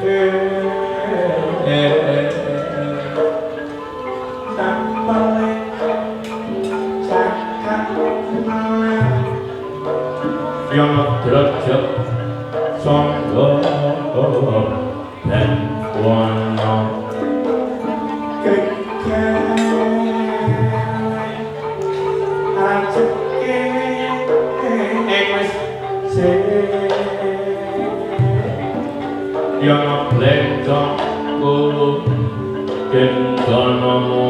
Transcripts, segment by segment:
yang derajat sangga dan wana yang blendong kulung kendanamu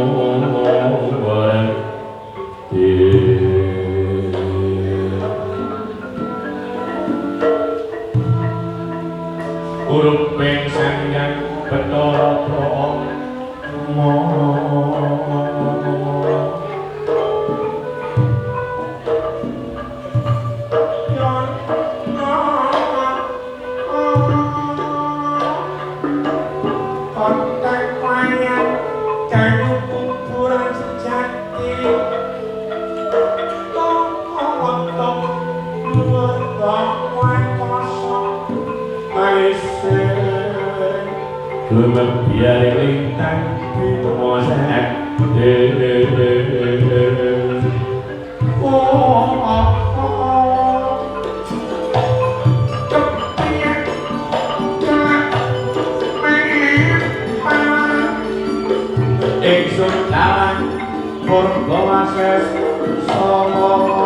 uruping sangyan Bathara Brahma biar lintang mosak ingsun lawan purba wases sama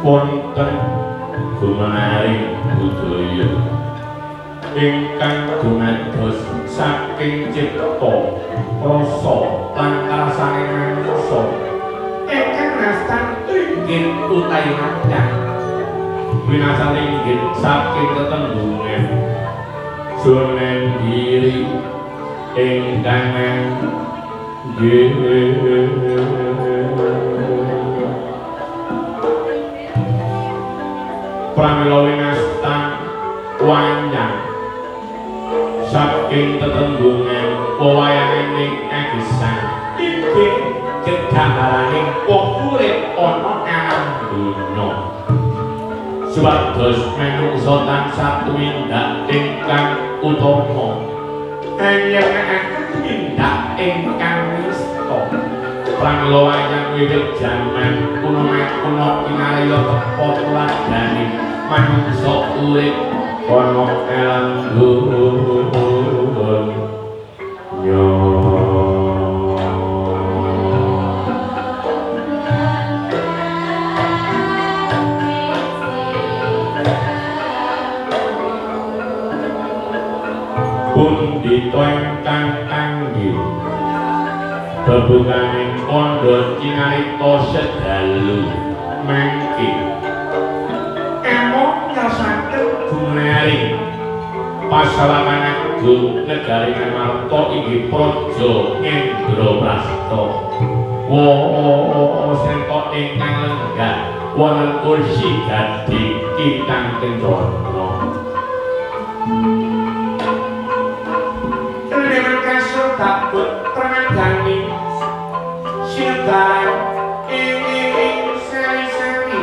wonten gumaring budaya ingkang gumados saking cipta rasa lan rasaning utai mancang winasane inggih saking tetembungan sunen diri ingkang nggih pramila winastan wanjang saking tetembungan wewayanganing agesang inggih gegambaraning wong urip ana alam donya supados manungsa tansah tumindak ingkang utama anjenengan tumindak ingkang nista pramila wayang wiwit jaman kuna pinarya tepa tuladhane manungsa urip ana alam donya Pundhita ingkang kanggih bebukaning kandha cinarita sedalu mangke emong nyasaken gumeling pasawakan agung negari Ngamarta inggih praja Indraprastha wa senta ingkang lenggah wonten kursi gading kitang kencana takut pramagani sinebang ing sari-sari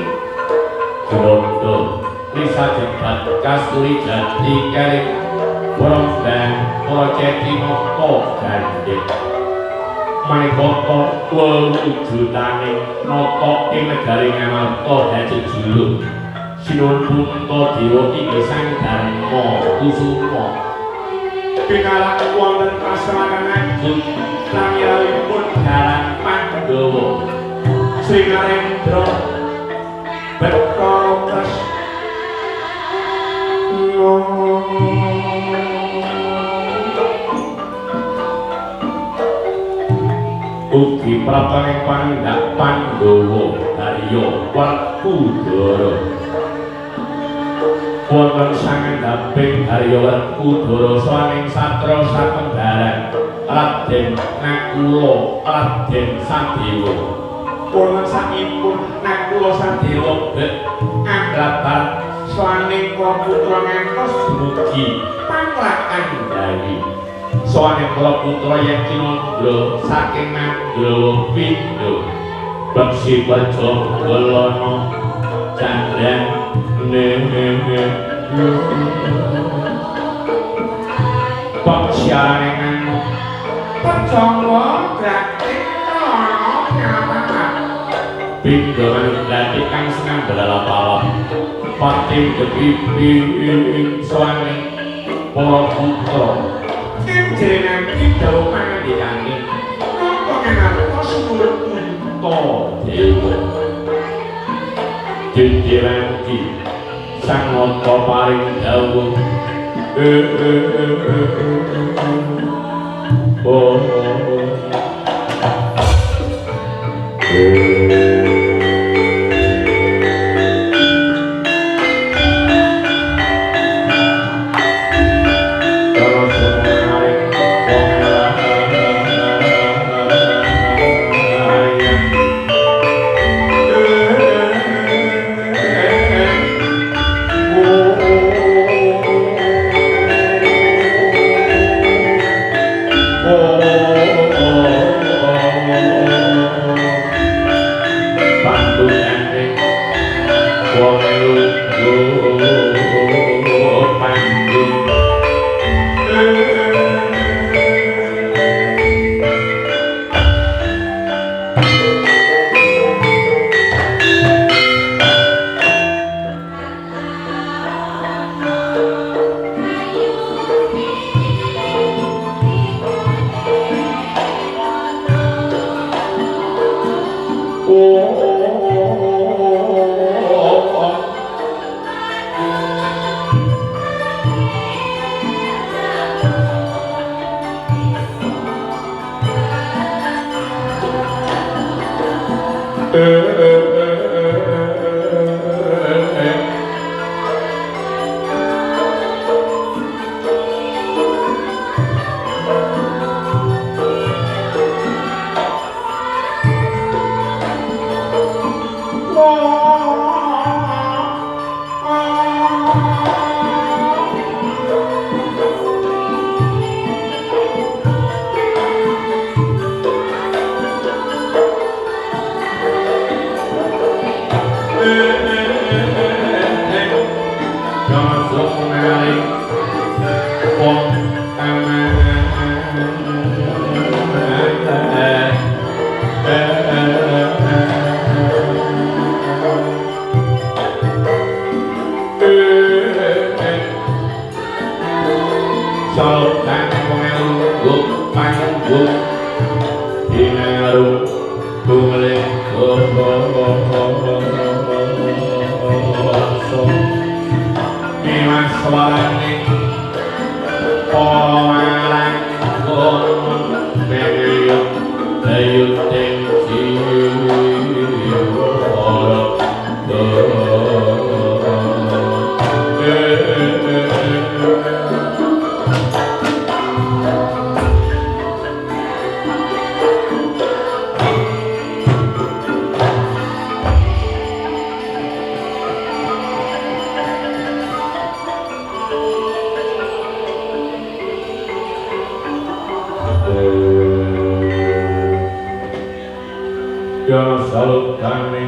Grondo Risa Jebat Kasturi Jati Kering Brondang Projeti Noto Gandhik Manikata wewujudaning nata ing negari Ngamarta jejuluk Sinuwun Punta Dewa inggih Sang Dharma Kusuma pinalak wonten pasawakan agung lamiyawipun Dalang Pandhawa Sri Narendra Bathara Kresna ugi prapaning pandhak Pandhawa Arya Werkudara wonten sangandhaping Arya Werkudara swaning satra satembaran Raden Nakula Raden Sadewa wonten sakipun Nakula Sadewa anggrabat swaning putra ngantos dumugi Panglakan Dawi swaning putra yen kinandra saking Mandrawa Pindha Beksi Baja Welana Candran Paksyarengan Pecongwo Gratik Tono Nyatakan Pindha Manunggatik kang senang belalap-alap Pating Depipi Swaning Para Putra Ing jerenan Pindha Pangandikane Napa Ngamarta Sinuwun Punta Dewa Dindiranti Sang Nata paring dawuh Binaru Bumalik Koso Mimas Waraning Pawalang Kono Menayut Dayut Tengsi Orang Yang salut kami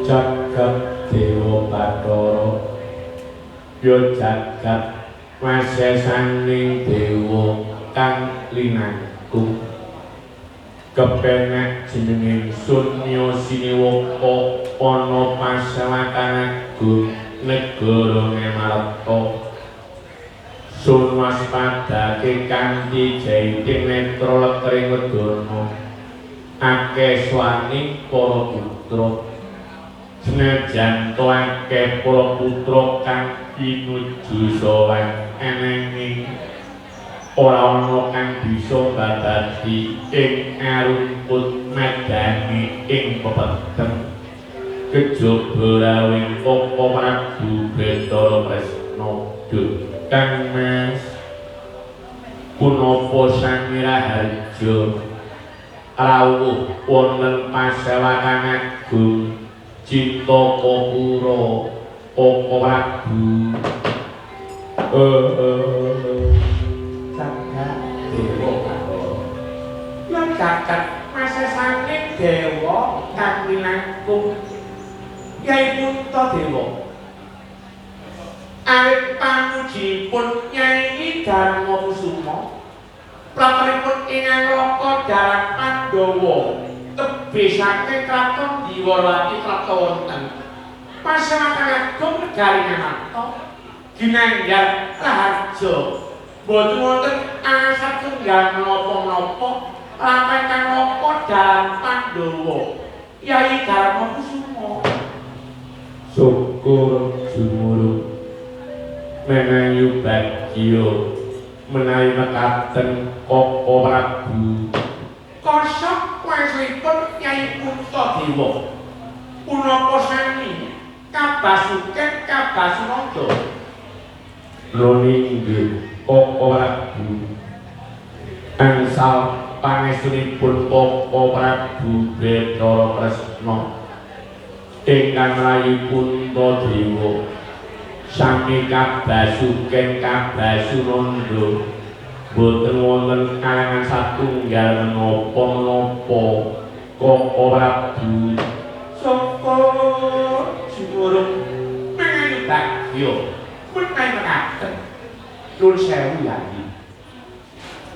jagat dewa Bathara ya jagat masesaning dewa kang linangkung kepenak jenenge Sunya Siniwaka ana pasawakan agung negara Ngamarta sun waspadake kanthi jaiting netra lekring wedana akeh swaning para putra senajan to akeh para putra kang pinuju sowan enenging ora ana kang bisa mbabadi ing arumput medani ing pepeteng kejaba rawing apa Prabu Bathara Kresna kang Mas punapa sang Raharja rawuh wonten pasewakan agung Cittakapura apa Prabu jagat dewa ya jagat masesaning dewa kang linangkung yaiku Dewa awit pamujipun Nyai Darma Kusuma prapanipun ingang loka dalan Pandhawa tebih saking kraton Diwalati Kratawonten pasawakan agung negari Ngamarta ginanjar Raharja boten wonten asat tunggal menapa-menapa lampah kang loka dalan Pandhawa Nyai Darma Kusuma syukur jumuruk menawi bagya menawi mekaten Koko Prabu kosok kuasaipun Nyai Puntadewa punapa sami kabasuken kabasunanda nggih Koko Prabu angsal pangestunipun Papa Prabu Bathara Kresna ingkang rayipun Dewa sami kabasuken kabasunanda boten wonten kalangan satunggal menapa-menapa Koko Prabu sapa Jumurung mengayu bagyo menawi mekaten nuwun sewu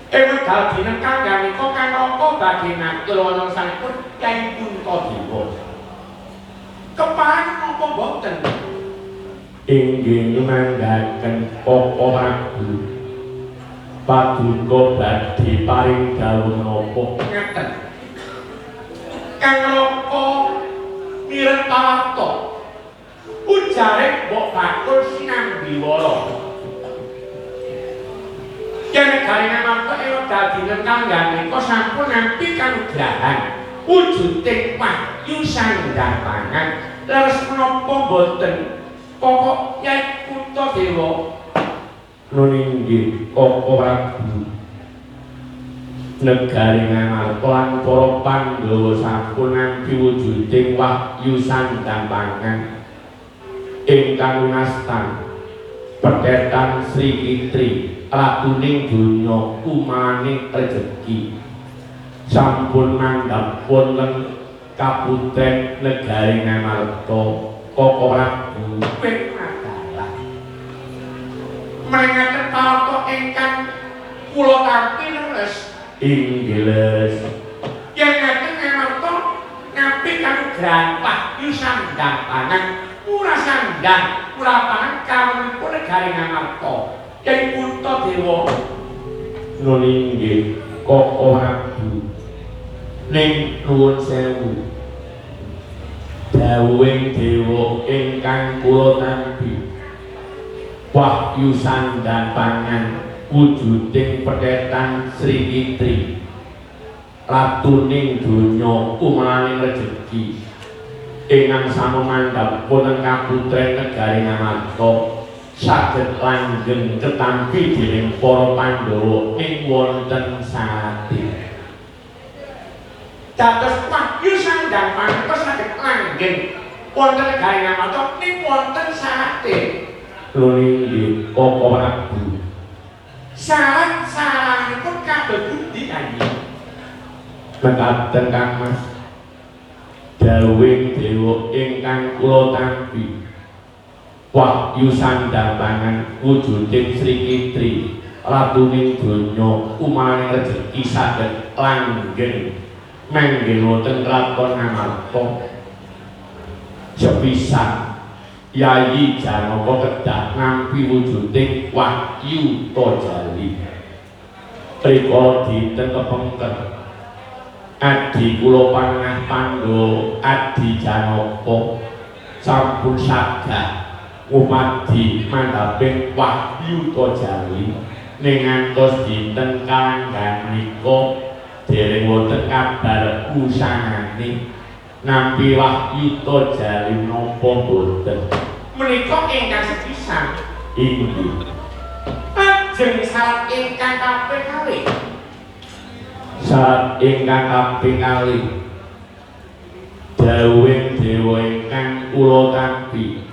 Yai wekdal dinten kangge menika kanaka badhe ngatur wonten sanipun Kyai Puntadewa keparing napa boten inggih manggaken Koko Prabu paduka badhe paring dawuh menapa ngeten Kang Raka mireng pawarta ujare mbok bakul sinambi wala yen garingan mangko wekdal dinten kangge menika sampun nampi kanugrahan wujuding wahyu sandhapangan leres menapa boten pokok Kyai Puntadewa nun inggih Koko Prabu negari Ngamarta lan para Pandhawa sampun nampi wujuding wahyu sandhapangan ingkang nastan petetan Sri Kitri ratuning donya umaning rejeki sampun mandhap wonten kabutren negari Ngamarta Koko Prabu ping madalah mengaten pawarta ingkang kula tampi leres inggih leres yen ngaten Ngamarta nampi kanugrahan wahyu sandhapangan murah sandhang murah pangan kawonipun negari Ngamarta Kyai Puntadewa nun inggih Koko Prabu ning nuwun sewu dawuhing dewa ingkang kula tampi wahyu sandhapangan wujuding petetan Sri Kitri ratuning donya umaning rejeki ingkang samandhap wonten kabutren negari Ngamarta saged langgeng ketampi dening para Pandhawa ing wonten sate dados wahyu sandhapangan saged langgeng wonten negari Ngamarta ing wonten sate lho inggih Koko Prabu saran-saranipun kados pundi kanjeng mekaten Kang Mas dawuhing dewa ingkang kula tampi wahyu sandhapangan wujuding Sri Kitri ratuning donya umaning rejeki saged langgeng manggen wonten kraton Ngamarta sepisan Yayi Janaka kedah nampi wujuding wahyu Tojali rikala dinten kepengker adi kula panengah Pandhawa Adi Janaka sampun sagah ngumadi mandhaping wahyu Tojali ning ngantos dinten kalanggan menika dereng wonten kabar usahane nampi wahyu Tojali napa boten menika ingkang sepisan inggih ajeng syarat ingkang kaping kalih syarat ingkang kaping kalih dawuhing dewa ingkang kula tampi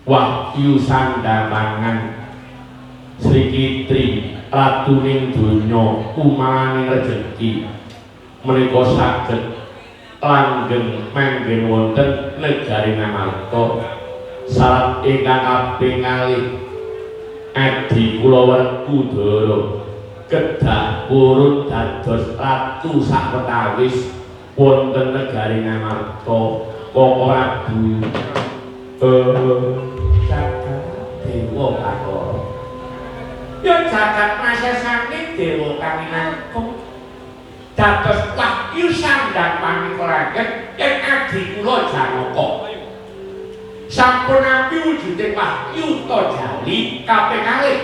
wahyu sandhapangan Sri Kitri ratuning donya umaning rejeki menika saged langgeng manggen wonten negari Ngamarta syarat ingkang kaping kalih adi kula Werkudara kedah purun dados ratu sapetawis wonten negari Ngamarta Koko Prabu jagat dewa Bathara ya jagat masesane dewa kaminangkung dados wahyu sandhapangan kelaget ing adi kula Janaka sampun nampi wujuding wahyu Tojali kaping kalih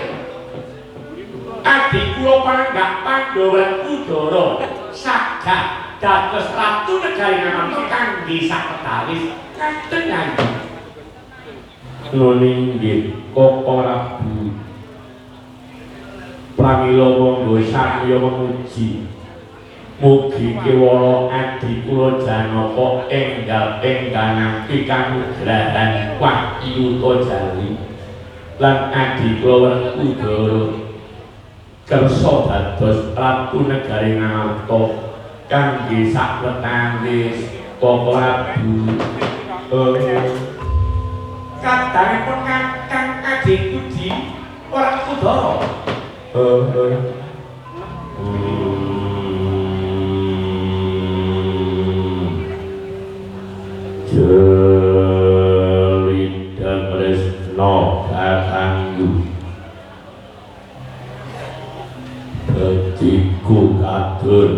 adi kula panenggak Pandhawa Werkudara sagah dados ratu negari Ngamarta kangge sapetawis ngaten kanjeng nun inggih Koko Prabu pramila monggo samya memuji Mugi kiwala adi kula Janaka enggal ingkang pikanugrahan Wahyuta Jali lan adi kula Werkudara kersa dados Ratu Negari Nalata kangge sakwetane Prabu kadanipun Kakang Adi Budi Werkudara Jelidang Resno Kakanggu Beciku Kadun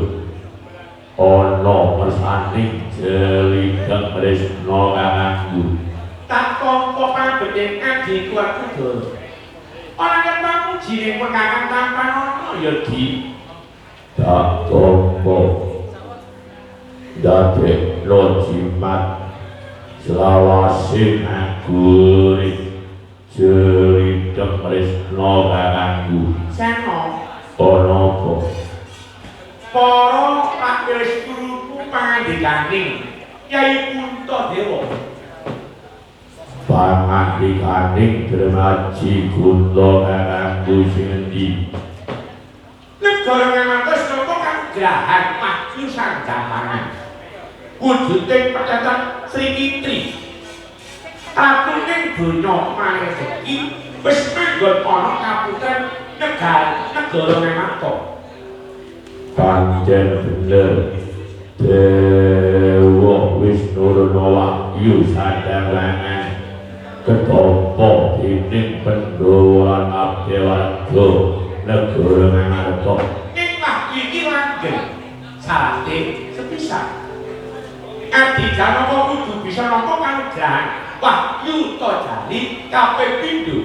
Ono Persaning Jelidang Resno Kakanggu tak kompo pabedeng Adi Werkudara ana kan pamuji pun Kakang tampan ono ya di tak kompo dadek lo jimat selawase ngaguri Jelidang Resno Kakanggu seno ana apa para pakiris guruku pangandikaning Yai Puntadewa pangandikaning Dremaji Kunto Kakanggu sing endi negara ngamantos napa kagrahan maju sanjamangan wujuding pedagang Sri Kitri atuning donya maneh iki wis manggon ana kaputren negara ngamantos pancen bener Dewa Wisnu Wahyu Sadangan ketompo dening Pandhawa Abdewarga negara ngamantos ing wahyu iki langgeng sarate sepisah Adi Janaka kudu bisa nampa kanugrahan Wahyuta Jali kaping pindho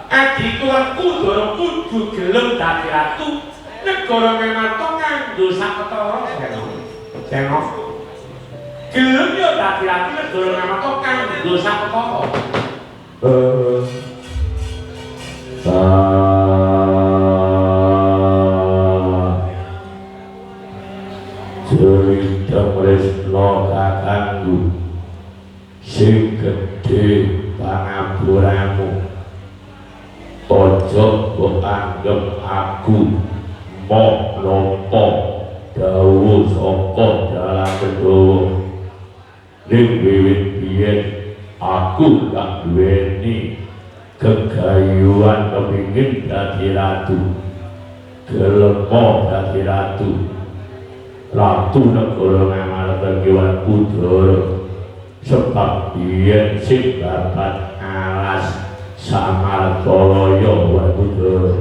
Adi Werkudara kudu gelem dadi ratu negara ngamantos kanggo saketara seno gelem yo dadi ratu negara ngamantos kanggo saketara Jelidang Resno Kakanggu sing gedhe pangapuramu aja mbok anggep aku mok nampa dawuh saka dalang Pandhawa ning wiwit biyen aku gak duweni kegayuhan kepingin dadi ratu gelem dadi ratu Ratu negara ngamantos Werkudara sebab biyen sing babat alas Samartalaya Werkudara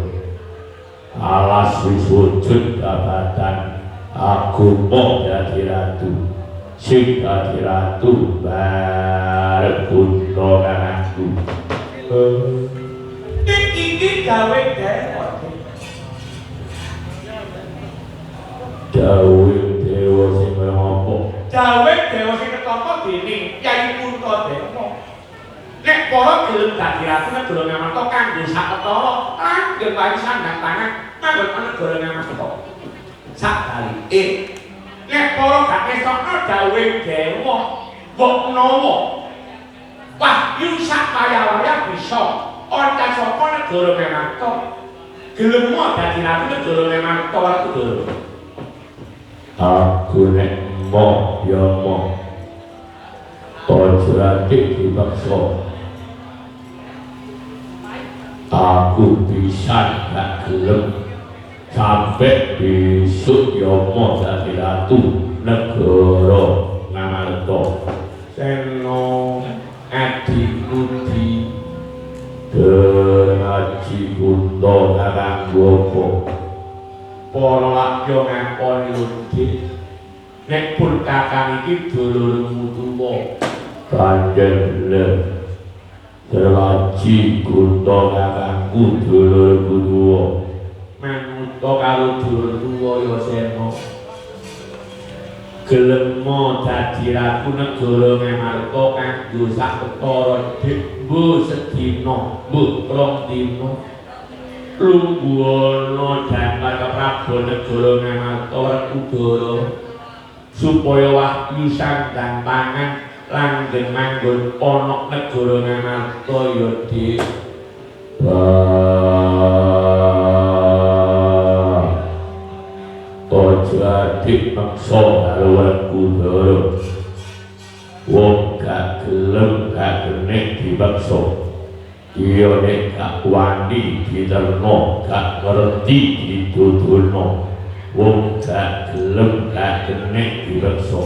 alas wis wujud babatan aku mau dadi ratu sing dadi ratu bareng Kunto Kakanggu iki gawe Dewa sing apa? Dawe Dewa sing ketampa dening Yai Puntadewa. Nek para gelem dadi ratu negara ngamantos kanggo saketara langgeng wae sandang tangan manggon negara ngamantos. Sakbalike nek para gak ngesokno dawe Dewa mbok menawa wahyu sak waya-waya bisa ana saka negara ngamantos gelem dadi ratu negara ngamantos Werkudara. Aku nek mau ya mau ojrati dipaksa aku bisa gak gelem sampai besok ya mau dadi ratu negara ngamantos seno Adi Budi Dremaji Kunto Kakanggu para lakya ngakoni ludi nek pun kakang iki dulurmu tuwa pancen bener Dremaji Kunto Kakanggu dulurku tuwa manuta karo dulur tuwa ya sena gelem dadi ratu negara ngamarta kanggo saketara dik mbuh sedina mbuh rong dina lungguhana dhamar keprabu negara Ngamarta Udara supaya wahyu sandang pangan langgeng manggon ana negara Ngamarta ya Dik. Ojo adik maksa karo Udara. Wong gak gelem gak kenek dipaksa. Iya nek gak wani diterno, gak ngerti dituturno. Wong gak gelem gak kenek dipaksa.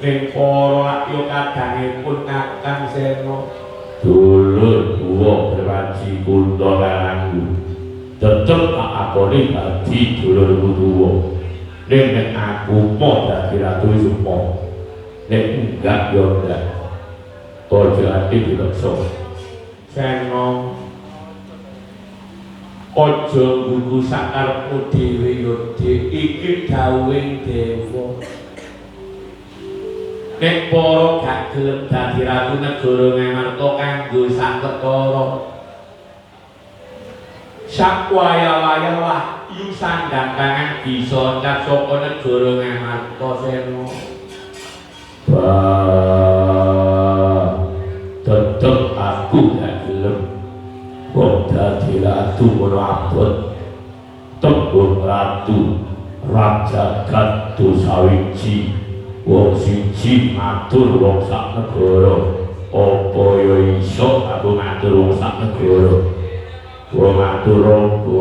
Ning para yo kadangipun Kakang Sena dulur tuwa Praji Kunto Karanggu. Tetep tak akoni dadi dulurku tuwa. Ning aku mau dadi ratu Sumo. Nek enggak yo enggak. Ojo ati dipaksa. Sena ojo gugu sakarepmu dhewe yo Dik, iki dawuhing dewa. Nek para gak gelem dadi ratu negara Ngamarta kanggo saketara sakwaya-waya wahyu sandang pangan bisa cat saka negara Ngamarta Sena. Tetep aku gak gelem wong dadi ratu ngono abot. Tembung ratu raja gatu sawiji wong siji matur wong sak negara. Apa ya iso aku matur wong sak negara? Wong matur apa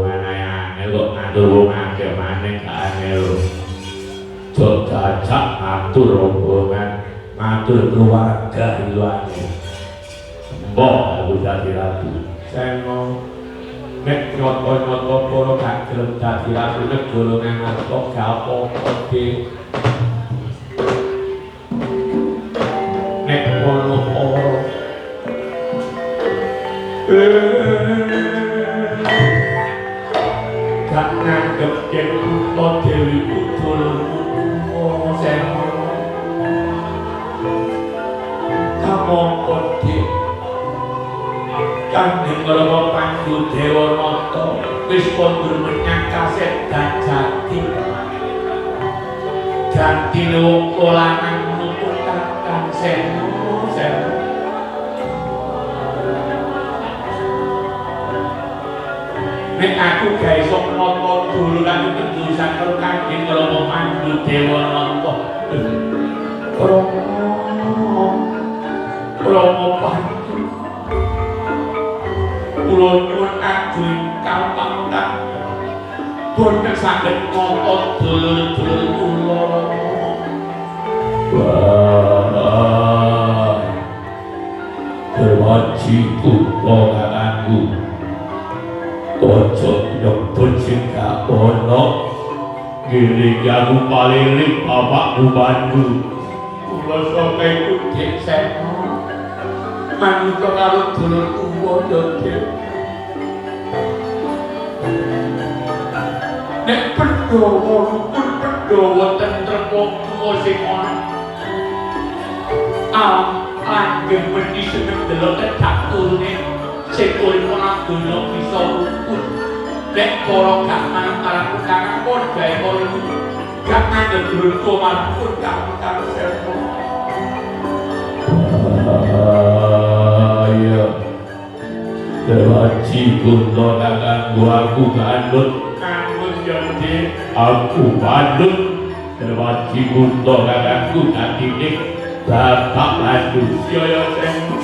maneh kok matur wong akeh maneh gak angel. Jok jajak matur rombongan, matur keluarga iluane. Mbok aku dadi ratu. Sena nek nyoto-nyoto para gak gelem dadi ratu negara Ngamarta gak apa-apa Dik. Nek ngono ora gak nganggep yen kutha Dewi Udara Sena kamangka Dik Kanjeng Rama Pandhu Dewanata wis kondur menyang kaset Dajati gantine wong lanang nutut Kakang Sena. Nek aku gak iso nata duluran kedusan karo Kanjeng Rama Pandhu Dewanata. Rama Pandhu kula nyuwun ajeng kapantan boten saged nata dulur-dulur kula. Praji Kunto Karanggu ojo nyebut sing gak ono. Giring aku palilik bapakmu Pandhu. Kula sampe iku Dik Sena manungsa karo dulur tuwa ya Dik. Nek Pandhawa rukun Pandhawa tentrem wong tuwa sing ana langgeng meni seneng delok tetak turune sing urip ana donya bisa rukun. Nek para gak manut kakang pun gawe para iku gak nganggep dulur tuwa marpun Kakang Sena. Ayo Praji Kunto Karanggu aku manut. Manut ya Dik. Aku manut Praji Kunto Karanggu dadi ning bapak Pandhu. Ya Sena.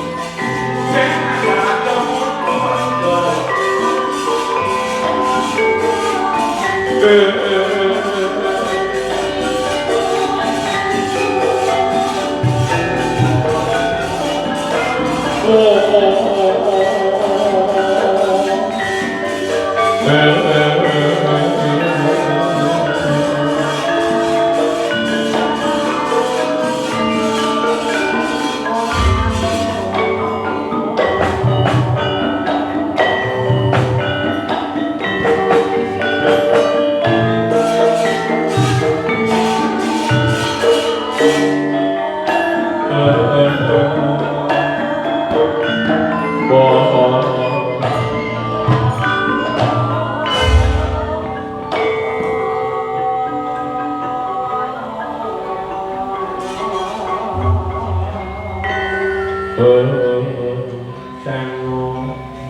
Sengo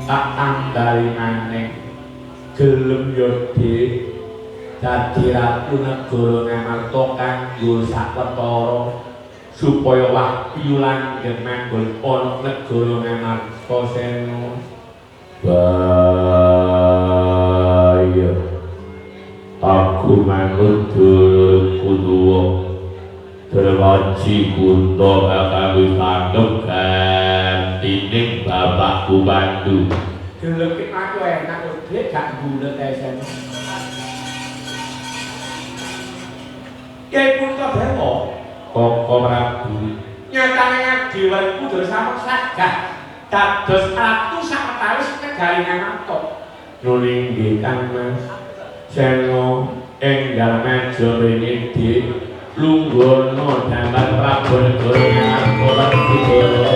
tak angkari maning gelem yodhe dadi ratu negara Ngamarta kanggo sawetara supaya wahyu langgeng manggon ana negara Ngamarta Sengo. Bahaya aku manut dulur kuduwa terwaci kunto bakal ditangkep gantining bapakku bantu gelem aku enak udah gak bulet esen Kyai Puntadewa Koko Prabu nyatane ngadewanku bersama sagah dados ratu sawetawis negari Ngamarta nulinggih Kang Mas Sengo ing dalem meja ringidhi lunggono damel Prabu negara Ngamarta Kudara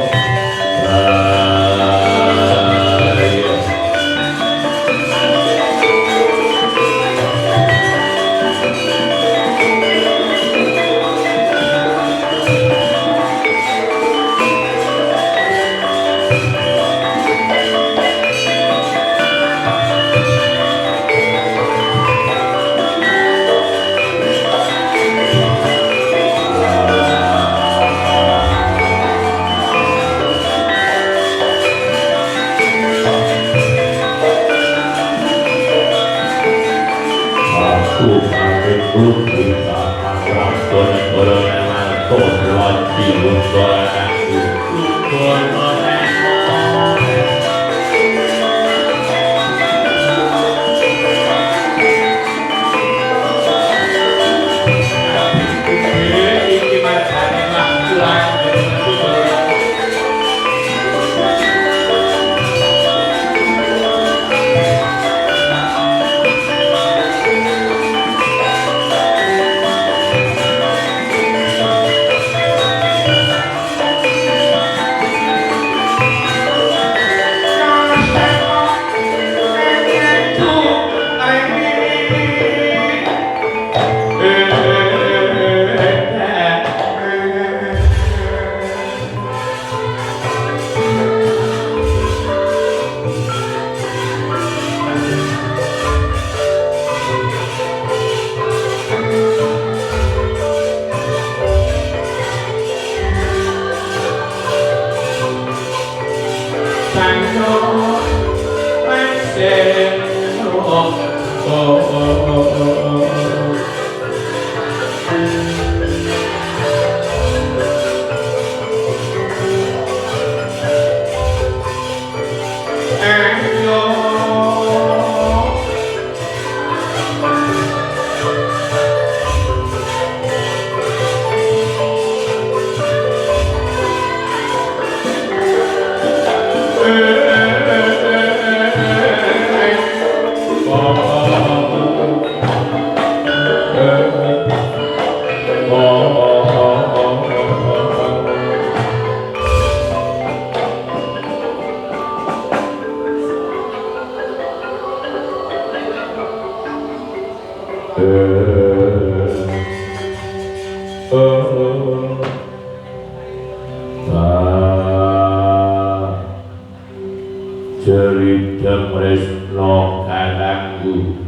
cerita Kresna kalangku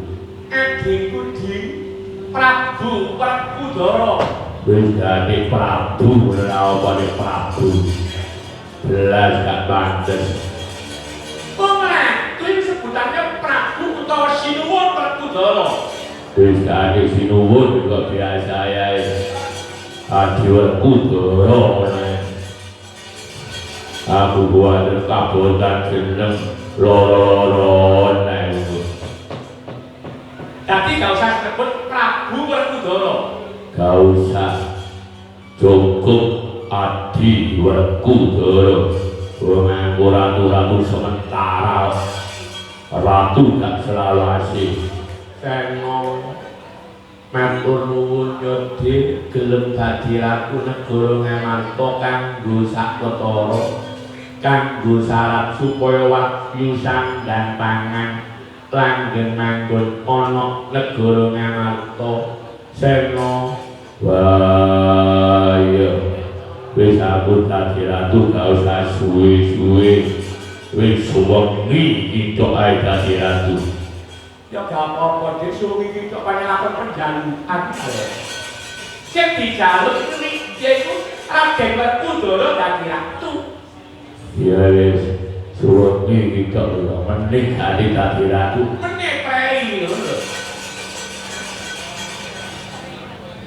adikku di Prabu Werkudara bedane Prabu lawane Prabu belas gak pantes kuwi sebutannya Prabu utawa Sinuwun Werkudara bedane Sinuwun kok biasa ya Adi Werkudara aku buat kabotan jeneng loro-loro niku. Tapi gak usah sebut Prabu Werkudara. Gak usah. Cukup Adi Werkudara. Nganggo ratu-ratu sementara. Ratu gak selalu asih. Sengo matur nuwun nyodhi gelem dadi ratu negara Ngamarta kanggo sawetara kanggo syarat supaya wahyu sandang pangan langgeng manggon ana negara Ngamarta Sena waya wis ratu gak usah suwe-suwe wis suwengi iki tok ae dadi ratu. Ya gak apa-apa dhewe suwengi iki tok panelakon penjalukan. Sing dijaluk iki yaiku Raden Werkudara dadi ratu. Ya wis suwengi iki tok lho meneh dadi ratu. Meneh prei lho.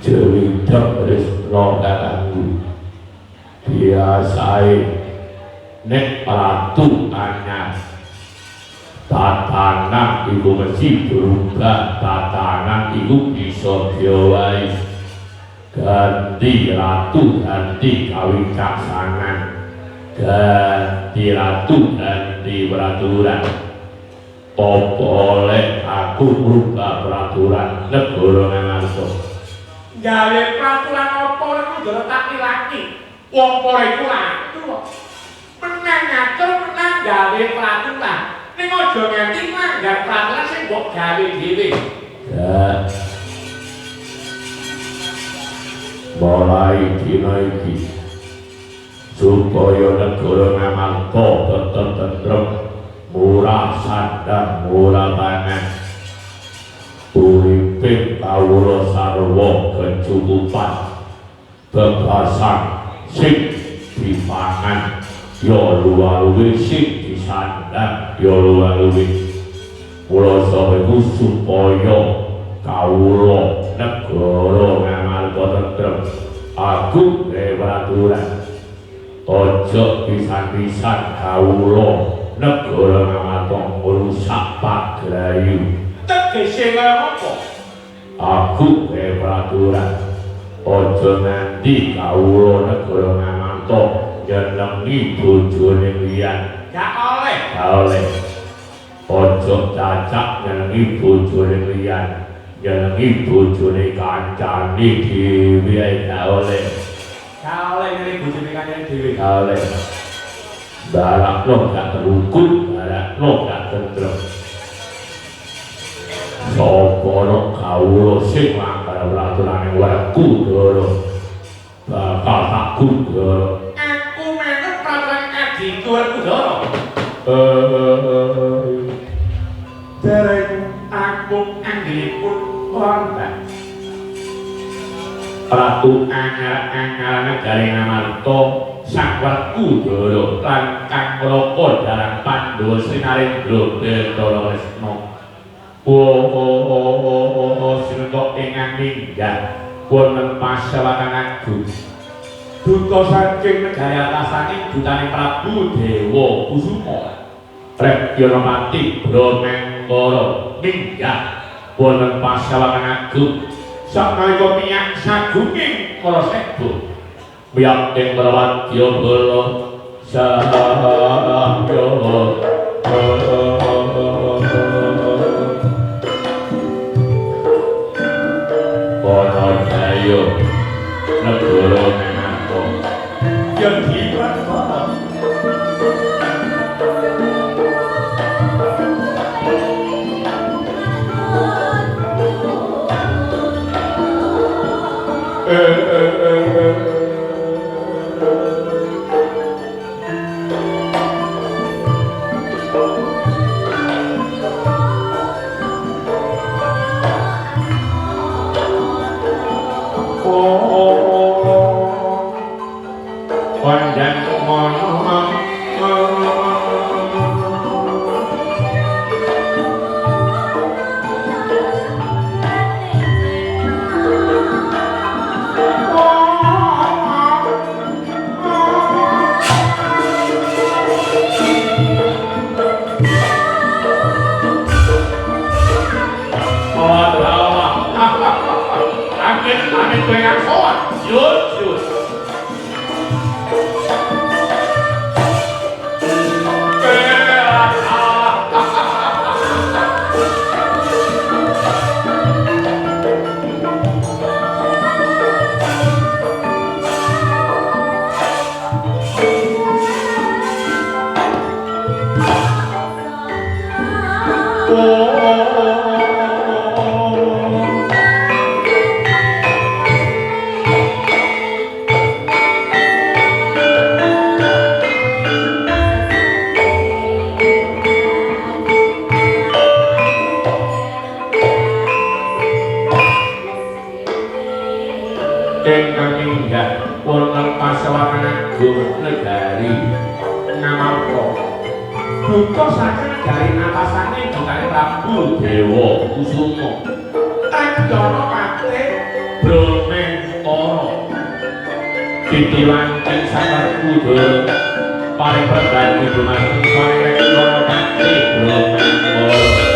Cerita Resno kakangku biasai nek ratu anyar tatanan iku mesti berubah, tatanan iku bisa diwai ganti ratu, ganti kawicaksanan, ganti ratu, ganti peraturan. Apa oleh aku merubah peraturan negara Ngangarta? Gawe peraturan apa iku tak laki wong pore iku ratu kok menang ngatur menang gawe peraturan ning aja nganti nglanggar peraturan sing mbok gawe dhewe ya mulai dina iki supaya negara Ngangarta tetep tentrem murah sandang murah pangan uriping kawula sarwa kecukupan bebasan sing dipangan ya luwih sing disandang ya luwih kula saweku supaya kawula negara Ngangarta tentrem aku peraturan aja pisan-pisan kawula negara Ngangarta ngrusak pagrayu tegese apa? Aku peraturan aja nganti kawula negara Ngangarta nyenengi bojone liyan. Gak oleh. Aja cacak nyenengi bojone liyan. Nyenengi bojone kancane dhewe ae gak oleh. Gak oleh nyenengi bojone kancane dhewe. Gak oleh. Barakno gak terukun, barakno gak tentrem. Sapa kawula sing langgar peraturan Werkudara bakal tak gundara. Aku manut peraturan adikku Werkudara. Dereng aku anggenipun wonten Ratu anyar-anyar negari Ngangarta Sang Werkudara lan Kang Raka Dalang Pandhawa Srinarendra Bathara Lesna. Sinengkok ingkang minggah wonten pasewakan agung duta saking negari atasaning dutane Prabu Dewa Kusuma Rekyanapati Bramangkara minggah wonten pasewakan agung sanalika minyak sagunging para sebo miyap ing prawadya bala sahaya Ayo negara Ngangarta yen dipratapan ingkang minggat wonten pasawanan agung negari Ngamangka duka saking negari atasane dukane Prabu Dewa Kusuma Tandana Pati Brahmantara Titiwanti Saparkuda paring perban ibu mati paring Tandana Pati Brahmantara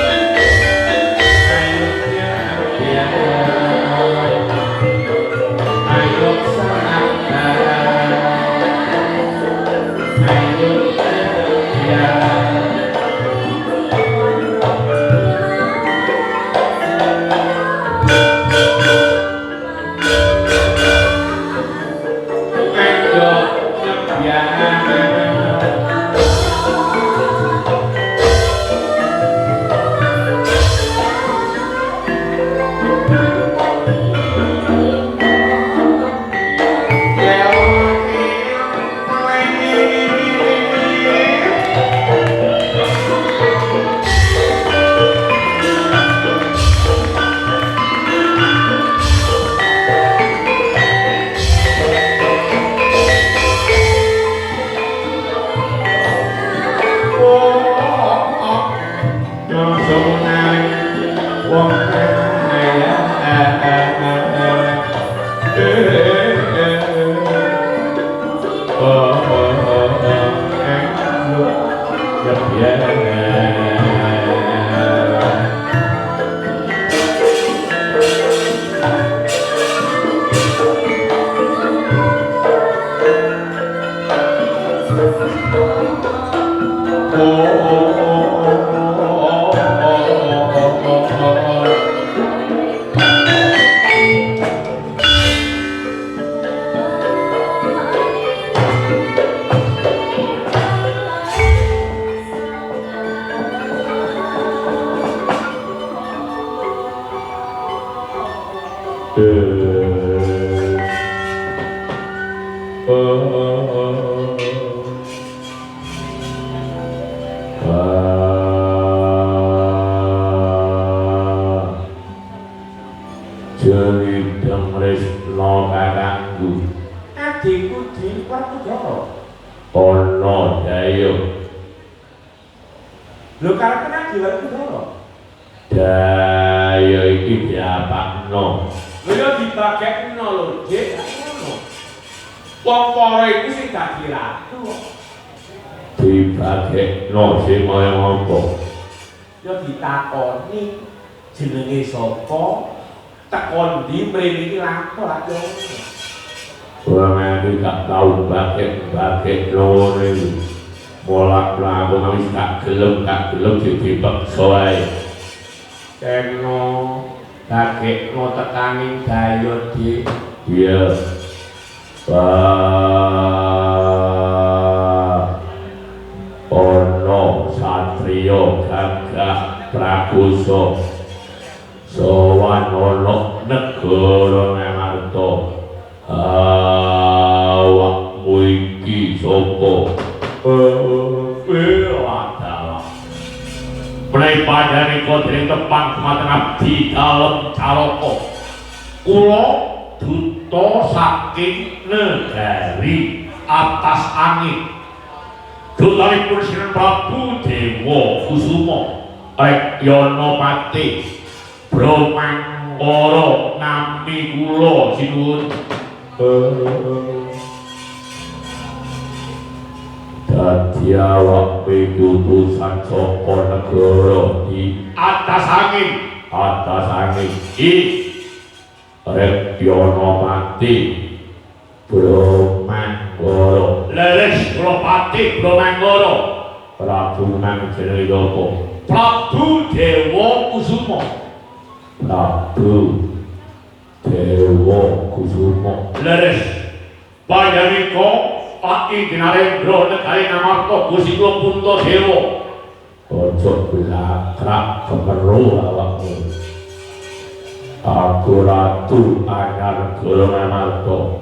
Aku ratu anyar Golomamarta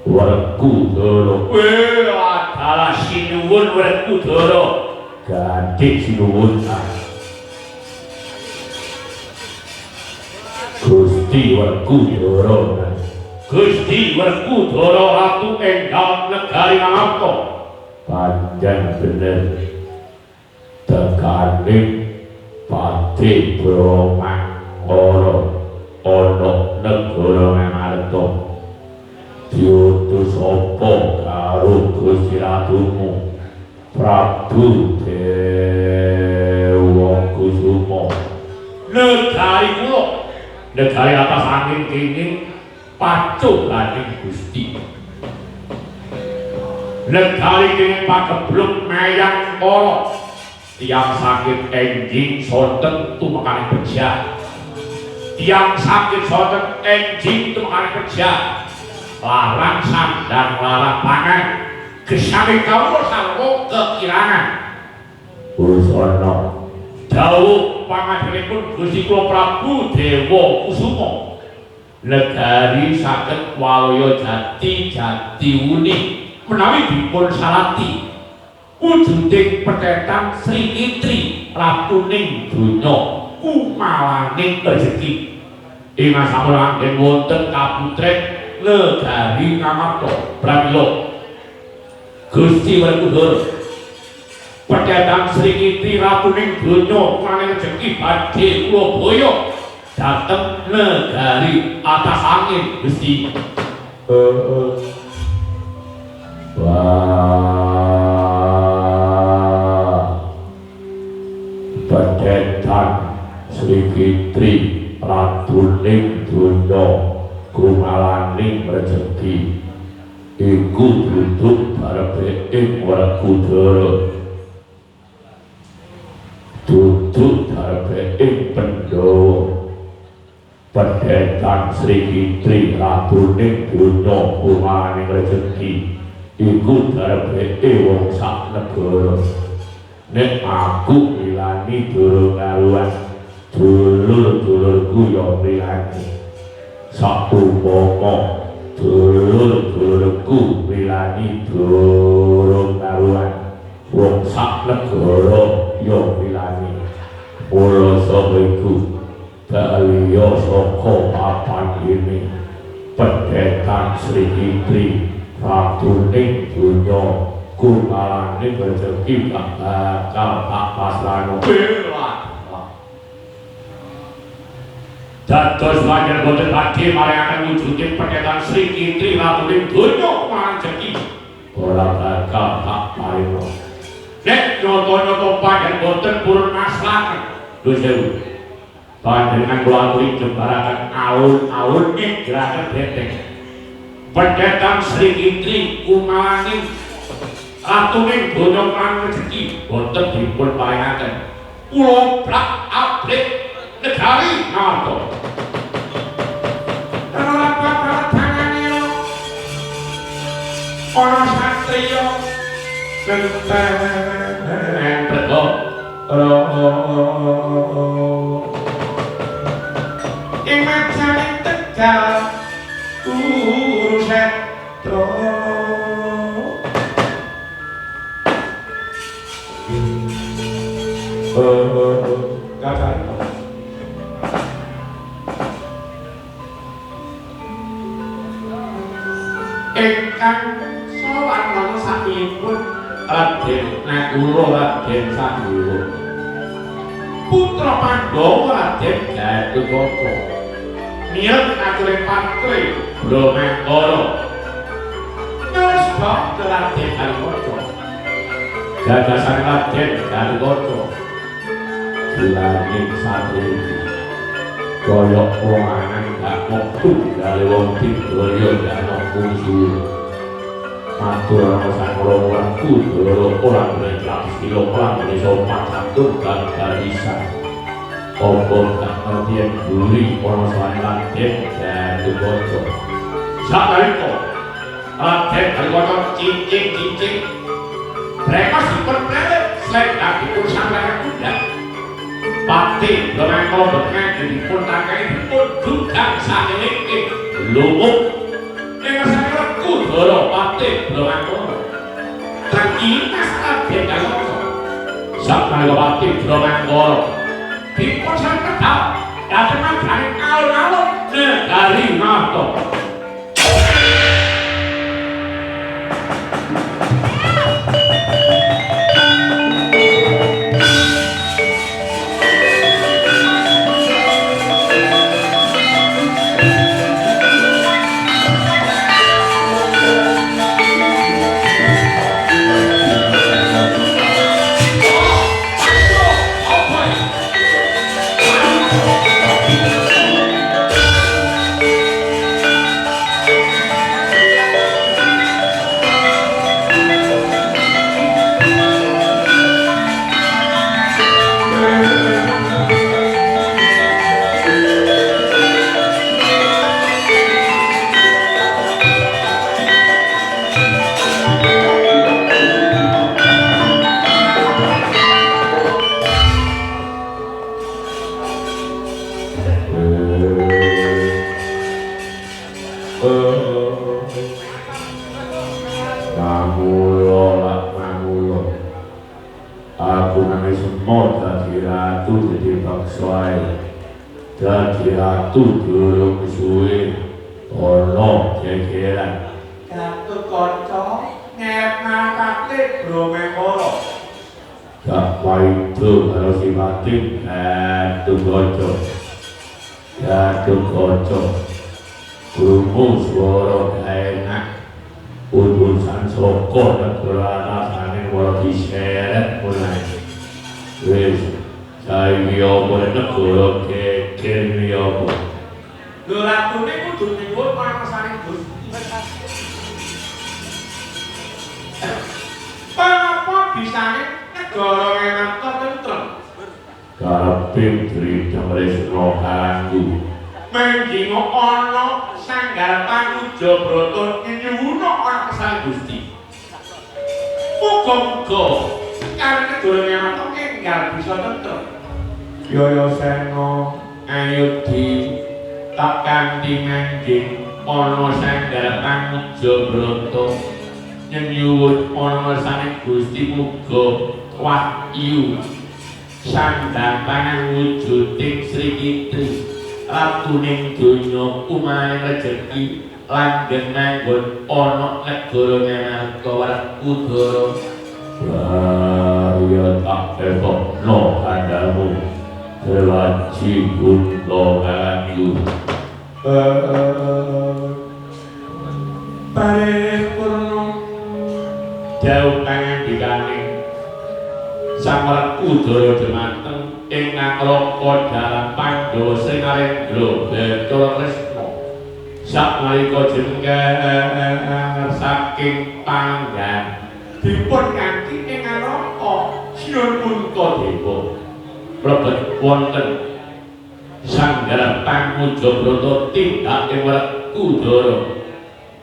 Werkudara. Weh adalah sinuwun Werkudara. Ganti sinuwun Gusti Werkudara. Gusti Werkudara Ratu enggal negari Ngamangka panjang bener tekaning Pati Brahmangkara ana negara Ngamarta diutus apa karo Gusti Ratumu Prabu Dewa Kusuma negari kula negari atas angin kene pacukaning Gusti negari kene pagebluk mayang para tiang sakit enjing sonten tumekaning beja tiang sakit sonten enjing tumekaning beja larang sandang larang pangan gesane kawula sarwa kekirangan Usana dawuh pangajenipun Gusti kula Prabu Dewa Kusuma negari saged walaya jati wuni menawi dipun salati wujuding petetan Sri Kitri ratuning donya kumalaning rejeki ing samulang ing wonten kaputren negari Ngamarta pramila Gusti Werkudara petetan Sri Kitri ratuning donya kumalaning rejeki badhe kula boyo dateng negari atas angin Gusti petetan Sri Kitri ratuning donya kumalaning rejeki iku duduk barepe ing Werkudara duduk barepe ing Pandhawa petetan Sri Kitri ratuning donya kumalaning rejeki iku barepe wong sak negara nek aku milani durung karuan dulur-dulurku yo milani saupama dulur-dulurku milani durung karuan wong sak negara yo milani ora sapa iku kaliya saka papan ini petetan Sri Kitri ratuning donya kumalaning rejeki bakal tak pasrahno dados panjenengan boten badhe maringaken wujuding petetan Sri Kitri ratuning donya kumalaning rejeki ora bakal tak paringa nek nyoto-nyoto panjenengan boten purun maslahaken lho sewu panjenengan kula aturi jembaraken alun-alun ing gerakan benteng petetan Sri Kitri kumalaning ratuning donya kumalaning rejeki boten dipun paringaken kula blak-ablik negari Ngamarta telapak tangane ana satriya kenten teko ing majaning Tegal Kurusetra ingkang sowan wonten sakipun Raden Nakula Raden Sandewa putra Pandhawa Raden Gatotkaca niat aturing patre Brahmangkara terus bab Raden Gatotkaca gagasan Raden Gatotkaca julaning satriji kaya wong lanang gak metu gale wong Digdaya dana musuh matur ana sakala Werkudara ora nglak sila lan sopan santun lan garisan apa gak ngerti yen buri ana saen Raden Gatotkaca sakariko Raden Gatotkaca cincing mereka super planet selain dipun sanglakan kuda Pati Brahmangkara boten dipun tangkai dipun dugang saking lumuk ing saking Werkudara Pati Brahmangkara lan inas Raden Gatotkaca sakariko Pati Brahmangkara dipun sangketal dhateng negari alun-alun negari Ngamarta Ngamulo lak ngamulo. Aku nangis semua dadi ratu dadi bangsa ae. Dadi ratu durung suwe ana jejeran. Gatut kanca ngepnatake bromekara. Gak paido karo sipating Gatotkaca. Gatotkaca. Krungu swara enak. Utusan saka negara rasane ora diseret mulai. Wis saiki apa negara geger iki apa? Lho ratune kudu nyebut pangersane Gusti. Apa bisane negara enak tentrem? Kareping Trisno Tresna kanggo menjing ana sanggar panuja brata nyuwuna ana kesal Gusti. Muga-muga karep negara enak enggal bisa tentrem. Yaya Sena Ayodhi tak kanthi menjing ana sanggar panuja brata nyuwun ana saning Gusti muga wahyu sandang panwujuding Sri Kitri ratuning donya umahe rejeki langgeng manggon ana negara Ngarta Udara. Ya tak tekokno kandamu Dewaji Kunto Kayu. Paripurna jauh pangandikaning Sang Ratu Udara dumateng ingkang loko dalam Pandhawa Srinarendra Batra Tresna sakmalika jenengan saking panggan dipun kanthi ing araka Sinuhun Puntadewa mlebet wonten sanggar pamuja brata tindak ing Ratu Udara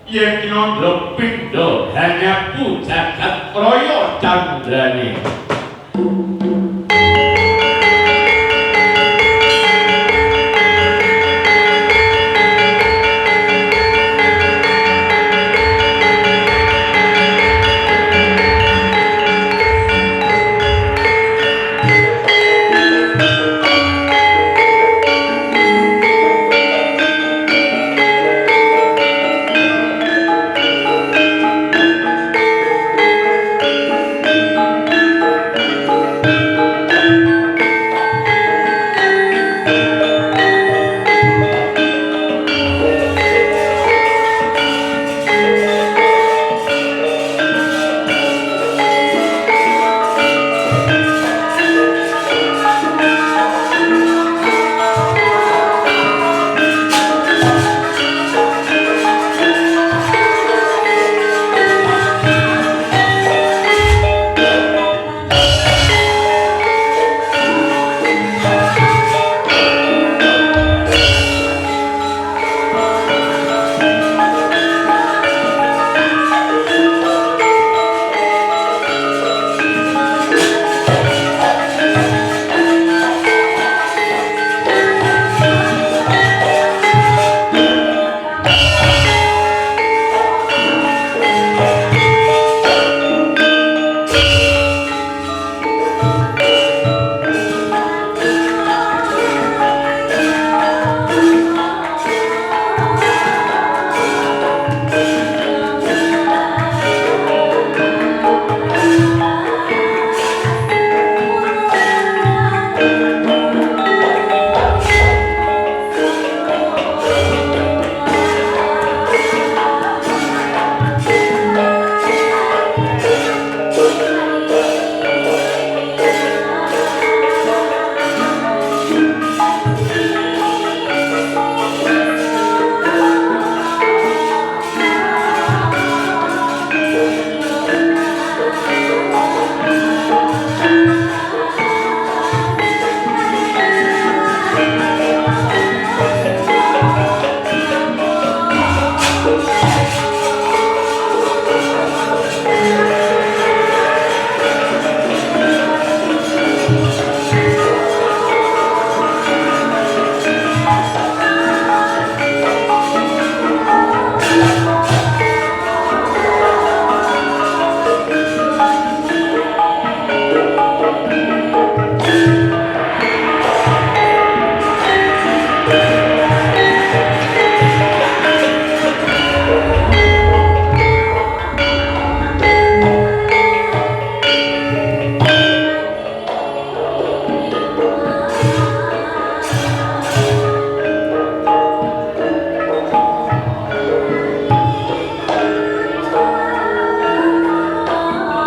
yen kinandra pindha hanya pujagat raya candrane.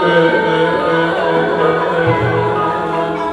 Eh.